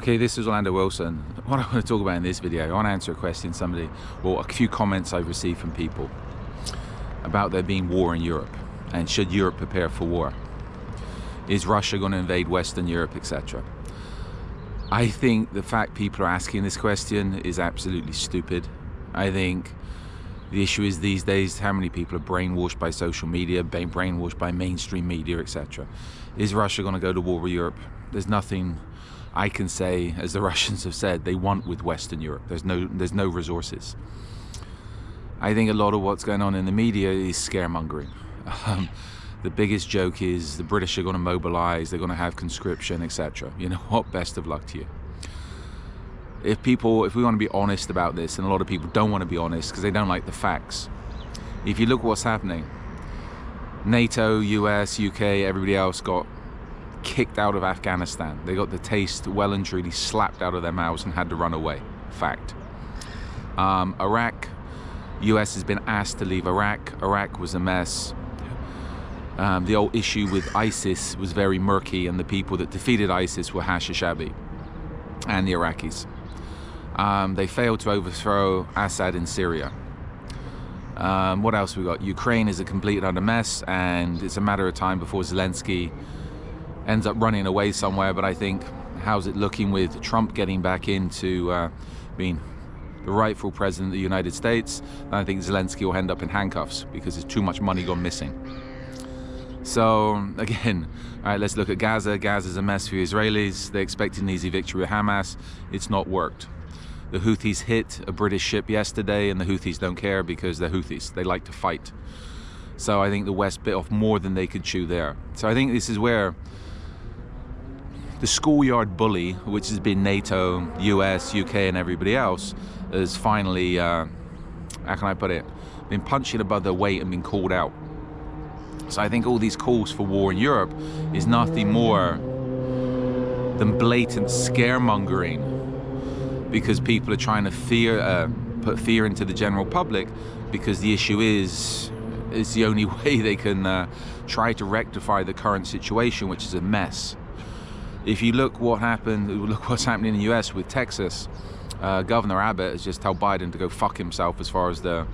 Okay, this is Orlando Wilson. What I want to talk about in this video, I want to answer a question a few comments I've received from people about there being war in Europe, and should Europe prepare for war? Is Russia going to invade Western Europe, etc.? I think the fact people are asking this question is absolutely stupid. I think the issue is these days how many people are brainwashed by social media, brainwashed by mainstream media, etc. Is Russia going to go to war with Europe? There's nothing I can say, as the Russians have said, they want with Western Europe. There's no resources. I think a lot of what's going on in the media is scaremongering. The biggest joke is the British are going to mobilize, they're going to have conscription, etc. You know what? Best of luck to you. If we want to be honest about this, and a lot of people don't want to be honest because they don't like the facts. If you look what's happening, NATO, US, UK, everybody else got kicked out of Afghanistan. They got the taste well and truly slapped out of their mouths and had to run away. Fact. Iraq, US has been asked to leave Iraq. Iraq was a mess. The whole issue with ISIS was very murky, and the people that defeated ISIS were Hashishabi and the Iraqis. They failed to overthrow Assad in Syria. What else we got? Ukraine is a complete and utter mess, and it's a matter of time before Zelensky ends up running away somewhere. But I think, how's it looking with Trump getting back into being the rightful president of the United States? And I think Zelensky will end up in handcuffs because there's too much money gone missing. So again, all right, let's look at Gaza. Gaza's a mess for the Israelis. They expected an easy victory with Hamas. It's not worked. The Houthis hit a British ship yesterday, and the Houthis don't care because they're Houthis. They like to fight. So I think the West bit off more than they could chew there. So I think this is where the schoolyard bully, which has been NATO, US, UK, and everybody else, has finally, how can I put it, been punching above their weight and been called out. So I think all these calls for war in Europe is nothing more than blatant scaremongering, because people are trying to put fear into the general public, because the issue is it's the only way they can try to rectify the current situation, which is a mess. If you look what's happening in the US with Texas, Governor Abbott has just told Biden to go fuck himself as far as the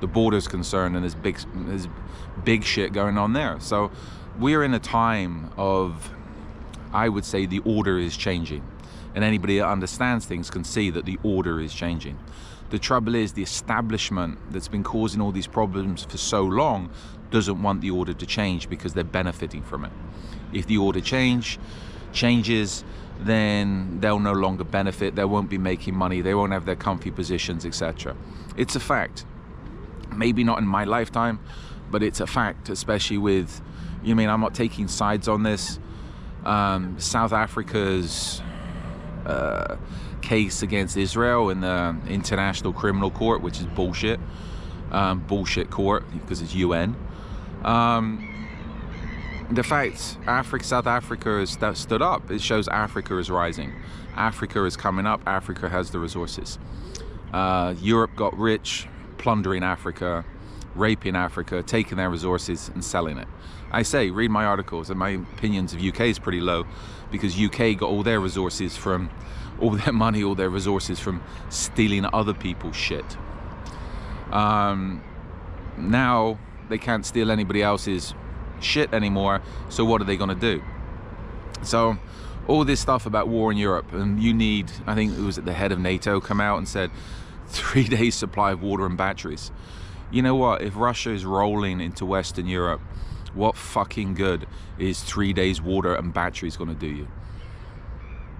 border's concerned, and there's big shit going on there. So we're in a time of, I would say, the order is changing, and anybody that understands things can see that the order is changing. The trouble is the establishment that's been causing all these problems for so long doesn't want the order to change because they're benefiting from it. If the order changes, then they'll no longer benefit, they won't be making money, they won't have their comfy positions, etc. It's a fact. Maybe not in my lifetime, but it's a fact, especially with, I'm not taking sides on this. South Africa's case against Israel in the International Criminal Court, which is bullshit. Bullshit court, because it's UN. The fact South Africa has stood up, it shows Africa is rising. Africa is coming up, Africa has the resources. Europe got rich plundering Africa, raping Africa, taking their resources and selling it. I say, read my articles, and my opinions of UK is pretty low, because UK got all their resources from, all their money, all their resources from stealing other people's shit. Now they can't steal anybody else's shit anymore, so what are they going to do? So all this stuff about war in Europe, and I think it was at the head of NATO come out and said 3 days supply of water and batteries. You know what, if Russia is rolling into Western Europe, what fucking good is 3 days water and batteries going to do you?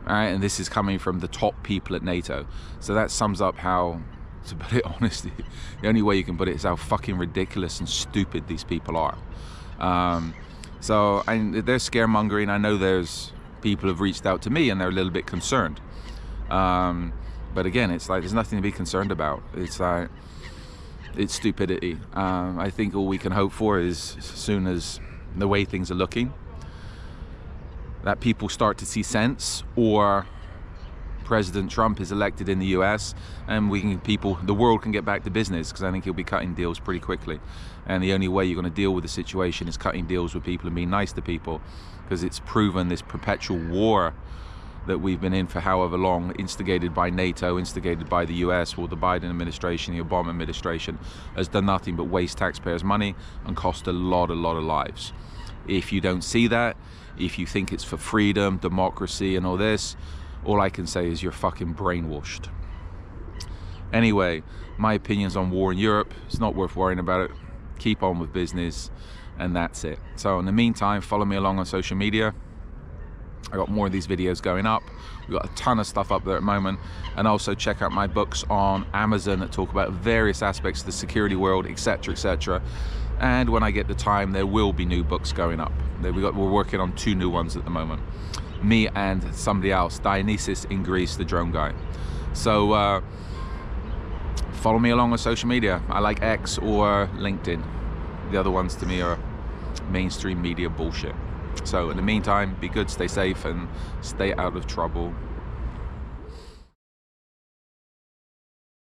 All right, and this is coming from the top people at NATO. So that sums up how, to put it honestly, the only way you can put it is how fucking ridiculous and stupid these people are. So they're scaremongering. I know there's people have reached out to me and they're a little bit concerned. But again, it's like there's nothing to be concerned about. It's like, it's stupidity. I think all we can hope for is, as soon as the way things are looking, that people start to see sense, or President Trump is elected in the US, and the world can get back to business, because I think he'll be cutting deals pretty quickly. And the only way you're going to deal with the situation is cutting deals with people and being nice to people, because it's proven this perpetual war that we've been in for however long, instigated by NATO, instigated by the US, or the Biden administration, the Obama administration, has done nothing but waste taxpayers' money and cost a lot of lives. If you don't see that, if you think it's for freedom, democracy, and all this, all I can say is you're fucking brainwashed. Anyway, my opinions on war in Europe, it's not worth worrying about it. Keep on with business, and that's it. So in the meantime, follow me along on social media. I got more of these videos going up. We've got a ton of stuff up there at the moment. And also check out my books on Amazon that talk about various aspects of the security world, etc., etc. And when I get the time, there will be new books going up. We're working on 2 new ones at the moment. Me and somebody else, Dionysus in Greece, the drone guy. So follow me along on social media. I like X or LinkedIn. The other ones to me are mainstream media bullshit. So in the meantime, be good, stay safe, and stay out of trouble.